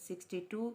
62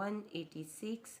186।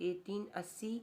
1880।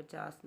50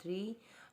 3।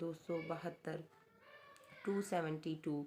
272 272।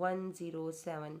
107।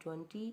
20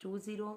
20।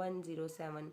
107।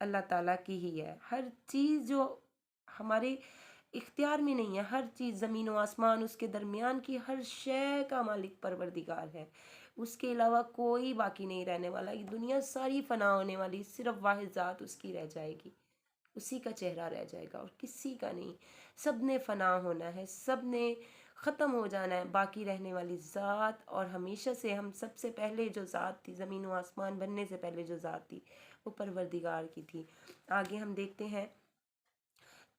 اللہ تعالیٰ کی ہی ہے. ہر چیز جو ہمارے اختیار میں نہیں ہے، ہر چیز زمین و آسمان اس کے درمیان کی ہر شے کا مالک پروردگار ہے. اس کے علاوہ کوئی باقی نہیں رہنے والا. یہ دنیا ساری فنا ہونے والی، صرف واحد ذات اس کی رہ جائے گی، اسی کا چہرہ رہ جائے گا اور کسی کا نہیں. سب نے فنا ہونا ہے، سب نے ختم ہو جانا ہے. باقی رہنے والی ذات، اور ہمیشہ سے ہم سب سے پہلے جو ذات تھی، زمین و آسمان بننے سے پہلے جو ذات تھی، وہ پروردگار کی تھی. آگے ہم دیکھتے ہیں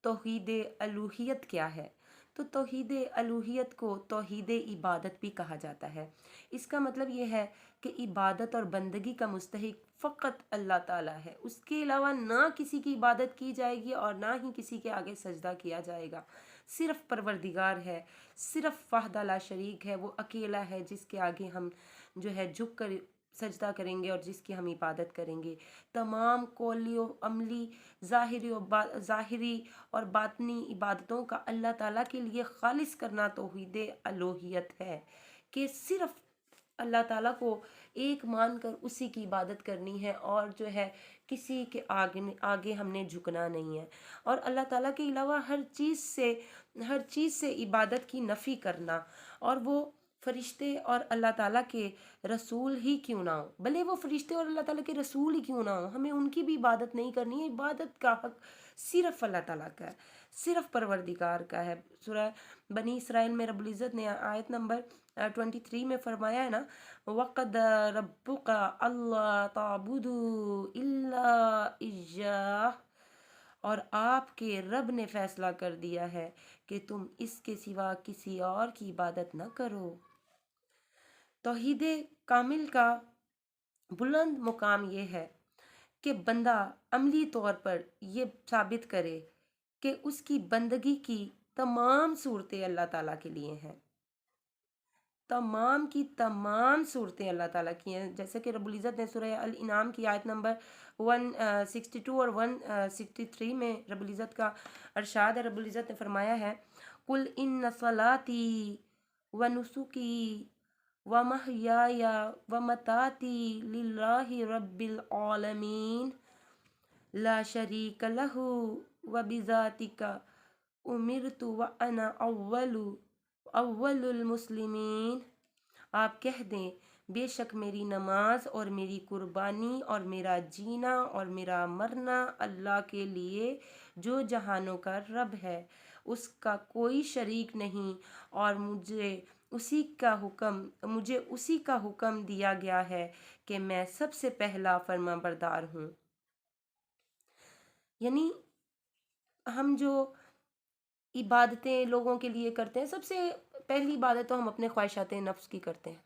توحید الوہیت کیا ہے. تو توحید الوہیت کو توحید عبادت بھی کہا جاتا ہے. اس کا مطلب یہ ہے کہ عبادت اور بندگی کا مستحق فقط اللہ تعالیٰ ہے. اس کے علاوہ نہ کسی کی عبادت کی جائے گی اور نہ ہی کسی کے آگے سجدہ کیا جائے گا. صرف پروردگار ہے، صرف وحدہ لا شریک ہے، وہ اکیلا ہے جس کے آگے ہم جو ہے جھک کر سجدہ کریں گے اور جس کی ہم عبادت کریں گے. تمام قولی و عملی، ظاہری اور باطنی عبادتوں کا اللہ تعالیٰ کے لیے خالص کرنا توحید الوہیت ہے، کہ صرف اللہ تعالیٰ کو ایک مان کر اسی کی عبادت کرنی ہے، اور جو ہے کسی کے آگے ہم نے جھکنا نہیں ہے. اور اللہ تعالیٰ کے علاوہ ہر چیز سے عبادت کی نفی کرنا، اور وہ فرشتے اور اللہ تعالیٰ کے رسول ہی کیوں نہ ہو، بھلے وہ فرشتے اور اللہ تعالیٰ کے رسول ہی کیوں نہ ہو، ہمیں ان کی بھی عبادت نہیں کرنی ہے. عبادت کا حق صرف اللہ تعالیٰ کا ہے، صرف پروردگار کا ہے. سورہ بنی اسرائیل میں رب العزت نے آیت نمبر 23 میں فرمایا ہے نا، وَقَضَىٰ رَبُّكَ أَلَّا تَعْبُدُوا إِلَّا إِيَّاهُ، اور آپ کے رب نے فیصلہ کر دیا ہے کہ تم اس کے سوا کسی اور کی عبادت نہ کرو. توحید کامل کا بلند مقام یہ ہے کہ بندہ عملی طور پر یہ ثابت کرے کہ اس کی بندگی کی تمام صورتیں اللہ تعالیٰ کے لیے ہیں. تمام کی تمام صورتیں اللہ تعالیٰ کی ہیں. جیسے کہ رب العزت نے سورہ الانعام کی آیت نمبر 162 اور 163 میں رب العزت کا ارشاد ہے. رب العزت نے فرمایا ہے، قُلْ إِنَّ صَلَاتِي وَنُسُكِي وَمَحْيَايَ وَمَمَاتِي لِلَّهِ رَبِّ الْعَالَمِينَ لَا شَرِيكَ لَهُ وَبِذَٰلِكَ أُمِرْتُ وَأَنَا اول المسلمین. آپ کہہ دیں، بے شک میری نماز اور میری قربانی اور میرا جینا اور میرا مرنا اللہ کے لیے جو جہانوں کا رب ہے، اس کا کوئی شریک نہیں، اور مجھے اسی کا حکم دیا گیا ہے کہ میں سب سے پہلا فرما بردار ہوں. یعنی ہم جو عبادتیں لوگوں کے لیے کرتے ہیں، سب سے پہلی عبادت تو ہم اپنے خواہشات نفس کی کرتے ہیں،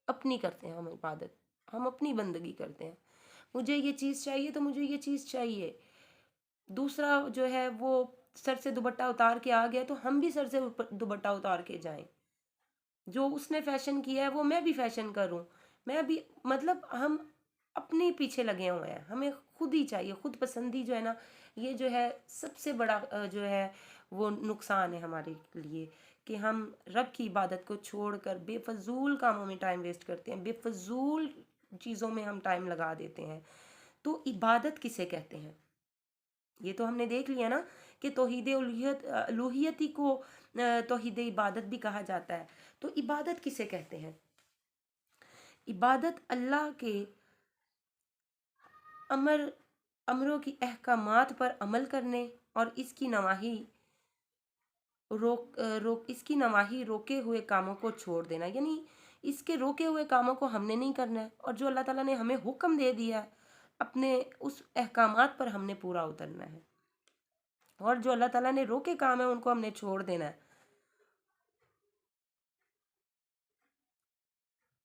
اپنی کرتے ہیں. ہم عبادت، ہم اپنی بندگی کرتے ہیں. مجھے یہ چیز چاہیے تو مجھے یہ چیز چاہیے. دوسرا جو ہے وہ سر سے دوپٹہ اتار کے آ گیا تو ہم بھی سر سے دوپٹہ اتار کے جائیں. جو اس نے فیشن کیا ہے وہ میں بھی فیشن کروں، میں بھی، مطلب ہم اپنے پیچھے لگے ہوئے ہیں. ہمیں خود ہی چاہیے. خود پسندی جو ہے نا، یہ جو ہے سب سے بڑا جو ہے وہ نقصان ہے ہمارے لیے، کہ ہم رب کی عبادت کو چھوڑ کر بے فضول کاموں میں ٹائم ویسٹ کرتے ہیں، بے فضول چیزوں میں ہم ٹائم لگا دیتے ہیں. تو عبادت کسے کہتے ہیں؟ یہ تو ہم نے دیکھ لیا نا کہ توحید الوہیت ہی کو توحید عبادت بھی کہا جاتا ہے. تو عبادت کسے کہتے ہیں؟ عبادت اللہ کے امروں کی احکامات پر عمل کرنے اور اس کی نواہی روکے ہوئے کاموں کو چھوڑ دینا. یعنی اس کے روکے ہوئے کاموں کو ہم نے نہیں کرنا ہے، اور جو اللہ تعالیٰ نے ہمیں حکم دے دیا ہے، اپنے اس احکامات پر ہم نے پورا اترنا ہے، اور جو اللہ تعالیٰ نے روکے کام ہیں ان کو ہم نے چھوڑ دینا ہے.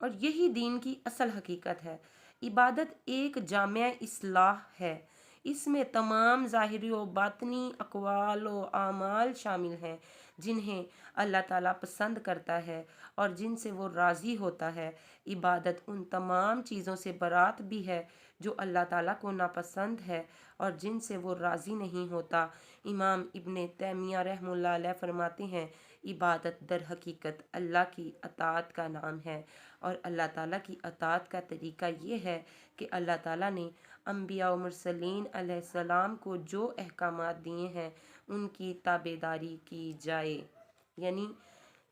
اور یہی دین کی اصل حقیقت ہے. عبادت ایک جامع اصطلاح ہے. اس میں تمام ظاہری و باطنی اقوال و اعمال شامل ہیں جنہیں اللہ تعالیٰ پسند کرتا ہے اور جن سے وہ راضی ہوتا ہے. عبادت ان تمام چیزوں سے برات بھی ہے جو اللہ تعالیٰ کو ناپسند ہے اور جن سے وہ راضی نہیں ہوتا. امام ابن تیمیہ رحمہ اللہ علیہ فرماتے ہیں، عبادت در حقیقت اللہ کی اطاعت کا نام ہے، اور اللہ تعالیٰ کی اطاعت کا طریقہ یہ ہے کہ اللہ تعالیٰ نے انبیاء و مرسلین علیہ السلام کو جو احکامات دیے ہیں ان کی تابعداری کی جائے، یعنی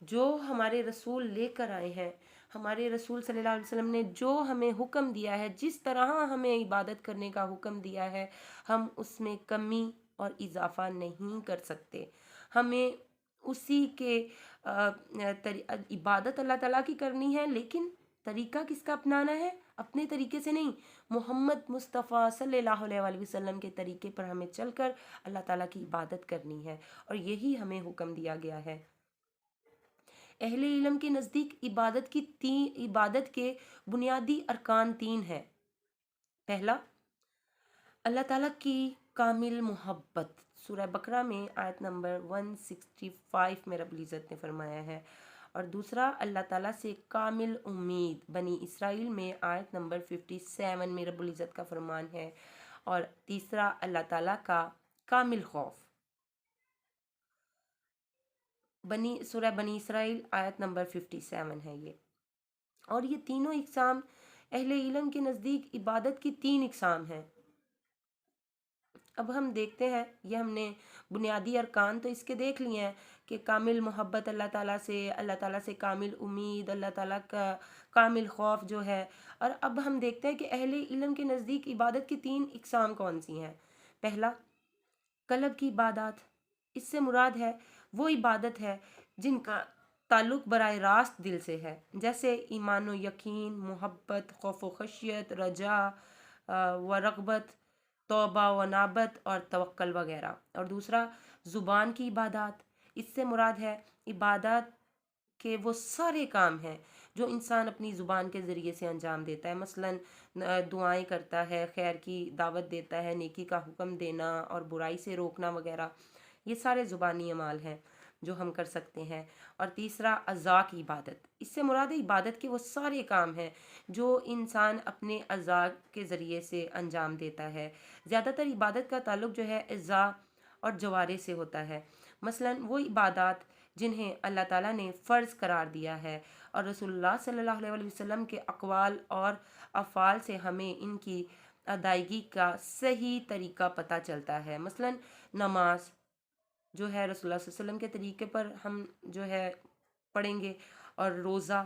جو ہمارے رسول لے کر آئے ہیں، ہمارے رسول صلی اللہ علیہ وسلم نے جو ہمیں حکم دیا ہے، جس طرح ہمیں عبادت کرنے کا حکم دیا ہے، ہم اس میں کمی اور اضافہ نہیں کر سکتے۔ ہمیں اسی کے عبادت اللہ تعالیٰ کی کرنی ہے، لیکن طریقہ کس کا اپنانا ہے؟ اپنے طریقے سے نہیں، محمد مصطفیٰ صلی اللہ علیہ وآلہ وسلم کے طریقے پر ہمیں چل کر اللہ تعالیٰ کی عبادت کرنی ہے، اور یہی ہمیں حکم دیا گیا ہے۔ اہل علم کے نزدیک عبادت کے بنیادی ارکان 3 ہیں۔ پہلا، اللہ تعالیٰ کی کامل محبت، سورہ بقرہ میں آیت نمبر 165 میں رب العزت نے فرمایا ہے، اور دوسرا، اللہ تعالیٰ سے کامل امید، بنی اسرائیل میں آیت نمبر 57 میں رب العزت کا فرمان ہے، اور تیسرا، اللہ تعالیٰ کا کامل خوف، سورہ بنی اسرائیل آیت نمبر 57 ہے یہ۔ اور یہ تینوں اقسام اہل علم کے نزدیک عبادت کی 3 اقسام ہیں۔ اب ہم دیکھتے ہیں، یہ ہم نے بنیادی ارکان تو اس کے دیکھ لیے ہیں کہ کامل محبت اللہ تعالیٰ سے کامل امید، اللہ تعالیٰ کا کامل خوف جو ہے، اور اب ہم دیکھتے ہیں کہ اہل علم کے نزدیک عبادت کی 3 اقسام کون سی ہیں۔ پہلا، قلب کی عبادات، اس سے مراد ہے وہ عبادت ہے جن کا تعلق براہ راست دل سے ہے، جیسے ایمان و یقین، محبت، خوف و خشیت، رجا و رغبت، توبہ و نابت اور توکل وغیرہ۔ اور دوسرا، زبان کی عبادات، اس سے مراد ہے عبادات کے وہ سارے کام ہیں جو انسان اپنی زبان کے ذریعے سے انجام دیتا ہے، مثلاً دعائیں کرتا ہے، خیر کی دعوت دیتا ہے، نیکی کا حکم دینا اور برائی سے روکنا وغیرہ، یہ سارے زبانی اعمال ہیں جو ہم کر سکتے ہیں۔ اور تیسرا، اعضاء کی عبادت، اس سے مراد عبادت کے وہ سارے کام ہیں جو انسان اپنے اعضاء کے ذریعے سے انجام دیتا ہے۔ زیادہ تر عبادت کا تعلق جو ہے اعضاء اور جوارح سے ہوتا ہے، مثلاً وہ عبادات جنہیں اللہ تعالیٰ نے فرض قرار دیا ہے، اور رسول اللہ صلی اللہ علیہ وآلہ وسلم کے اقوال اور افعال سے ہمیں ان کی ادائیگی کا صحیح طریقہ پتہ چلتا ہے۔ مثلاً نماز جو ہے رسول اللہ صلی اللہ علیہ وسلم کے طریقے پر ہم جو ہے پڑھیں گے، اور روزہ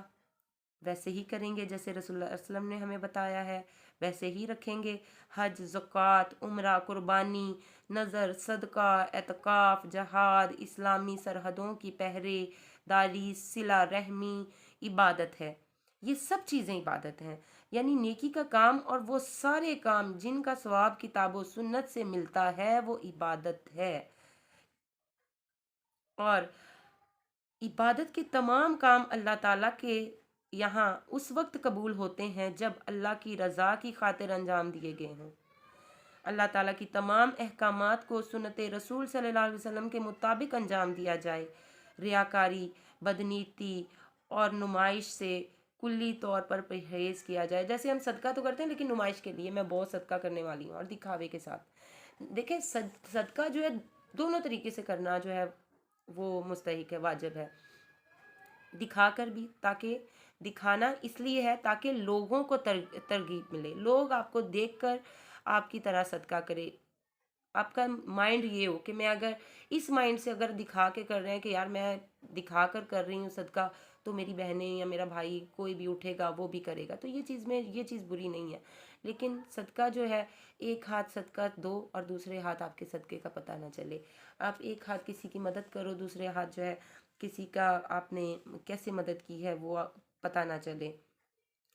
ویسے ہی کریں گے جیسے رسول اللہ علیہ وسلم نے ہمیں بتایا ہے، ویسے ہی رکھیں گے۔ حج، زکوٰۃ، عمرہ، قربانی، نذر، صدقہ، اعتکاف، جہاد، اسلامی سرحدوں کی پہرے داری، صلہ رحمی عبادت ہے۔ یہ سب چیزیں عبادت ہیں، یعنی نیکی کا کام، اور وہ سارے کام جن کا ثواب کتاب و سنت سے ملتا ہے وہ عبادت ہے۔ اور عبادت کے تمام کام اللہ تعالیٰ کے یہاں اس وقت قبول ہوتے ہیں جب اللہ کی رضا کی خاطر انجام دیے گئے ہوں۔ اللہ تعالیٰ کی تمام احکامات کو سنت رسول صلی اللہ علیہ وسلم کے مطابق انجام دیا جائے، ریاکاری، بدنیتی اور نمائش سے کلی طور پر پرہیز کیا جائے۔ جیسے ہم صدقہ تو کرتے ہیں لیکن نمائش کے لیے، میں بہت صدقہ کرنے والی ہوں، اور دکھاوے کے ساتھ۔ دیکھیں صدقہ جو ہے دونوں طریقے سے کرنا جو ہے وہ مستحق ہے، واجب ہے، دکھا کر بھی، تاکہ دکھانا اس لیے ہے تاکہ لوگوں کو ترغیب ملے، لوگ آپ کو دیکھ کر آپ کی طرح صدقہ کرے، آپ کا مائنڈ یہ ہو کہ میں اگر اس مائنڈ سے اگر دکھا کے کر رہے ہیں کہ یار میں دکھا کر رہی ہوں صدقہ، تو میری بہنیں یا میرا بھائی کوئی بھی اٹھے گا وہ بھی کرے گا، تو یہ چیز بری نہیں ہے۔ لیکن صدقہ جو ہے، ایک ہاتھ صدقہ دو اور دوسرے ہاتھ آپ کے صدقے کا پتہ نہ چلے، آپ ایک ہاتھ کسی کی مدد کرو، دوسرے ہاتھ جو ہے کسی کا آپ نے کیسے مدد کی ہے وہ پتہ نہ چلے۔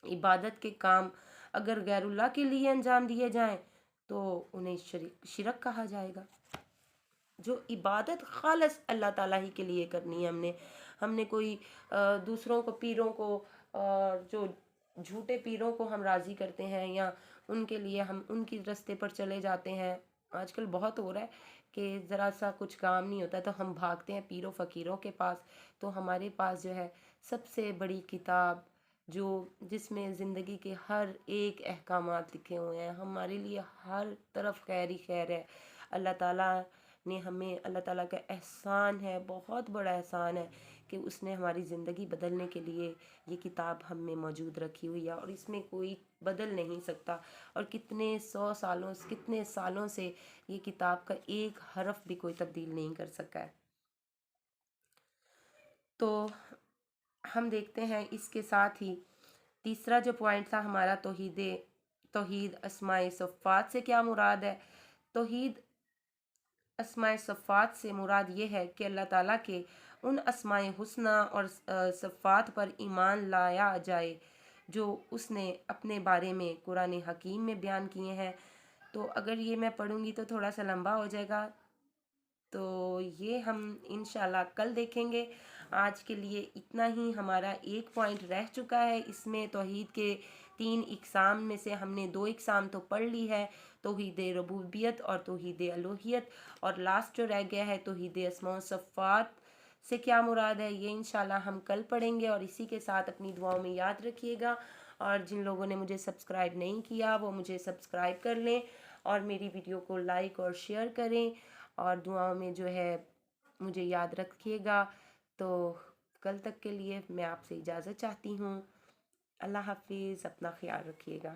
عبادت کے کام اگر غیر اللہ کے لیے انجام دیے جائیں تو انہیں شرک کہا جائے گا۔ جو عبادت خالص اللہ تعالیٰ ہی کے لیے کرنی ہے، ہم نے کوئی دوسروں کو، پیروں کو، جو جھوٹے پیروں کو ہم راضی کرتے ہیں یا ان کے لیے ہم ان کی رستے پر چلے جاتے ہیں۔ آج کل بہت ہو رہا ہے کہ ذرا سا کچھ کام نہیں ہوتا تو ہم بھاگتے ہیں پیروں فقیروں کے پاس، تو ہمارے پاس جو ہے سب سے بڑی کتاب جس میں زندگی کے ہر ایک احکامات لکھے ہوئے ہیں، ہمارے لیے ہر طرف خیر ہی خیر ہے۔ اللہ تعالیٰ نے ہمیں، اللہ تعالیٰ کا احسان ہے، بہت بڑا احسان ہے کہ اس نے ہماری زندگی بدلنے کے لیے یہ کتاب ہم میں موجود رکھی ہوئی ہے، اور اس میں کوئی بدل نہیں سکتا، اور کتنے سالوں سے یہ کتاب کا ایک حرف بھی کوئی تبدیل نہیں کر سکا ہے۔ تو ہم دیکھتے ہیں اس کے ساتھ ہی تیسرا جو پوائنٹ تھا ہمارا، توحید اسماء صفات سے کیا مراد ہے۔ توحید اسماء صفات سے مراد یہ ہے کہ اللہ تعالیٰ کے ان اسماء حسنہ اور صفات پر ایمان لایا جائے جو اس نے اپنے بارے میں قرآن حکیم میں بیان کیے ہیں۔ تو اگر یہ میں پڑھوں گی تو تھوڑا سا لمبا ہو جائے گا، تو یہ ہم انشاءاللہ کل دیکھیں گے۔ آج کے لیے اتنا ہی، ہمارا ایک پوائنٹ رہ چکا ہے، اس میں توحید کے 3 اقسام میں سے ہم نے 2 اقسام تو پڑھ لی ہے، توحید ربوبیت اور توحید الوہیت، اور لاسٹ جو رہ گیا ہے توحید اسماء و صفات سے کیا مراد ہے، یہ انشاءاللہ ہم کل پڑھیں گے۔ اور اسی کے ساتھ اپنی دعاؤں میں یاد رکھیے گا، اور جن لوگوں نے مجھے سبسکرائب نہیں کیا وہ مجھے سبسکرائب کر لیں، اور میری ویڈیو کو لائک اور شیئر کریں، اور دعاؤں میں جو ہے مجھے یاد رکھیے گا۔ تو کل تک کے لیے میں آپ سے اجازت چاہتی ہوں۔ اللہ حافظ، اپنا خیال رکھیے گا۔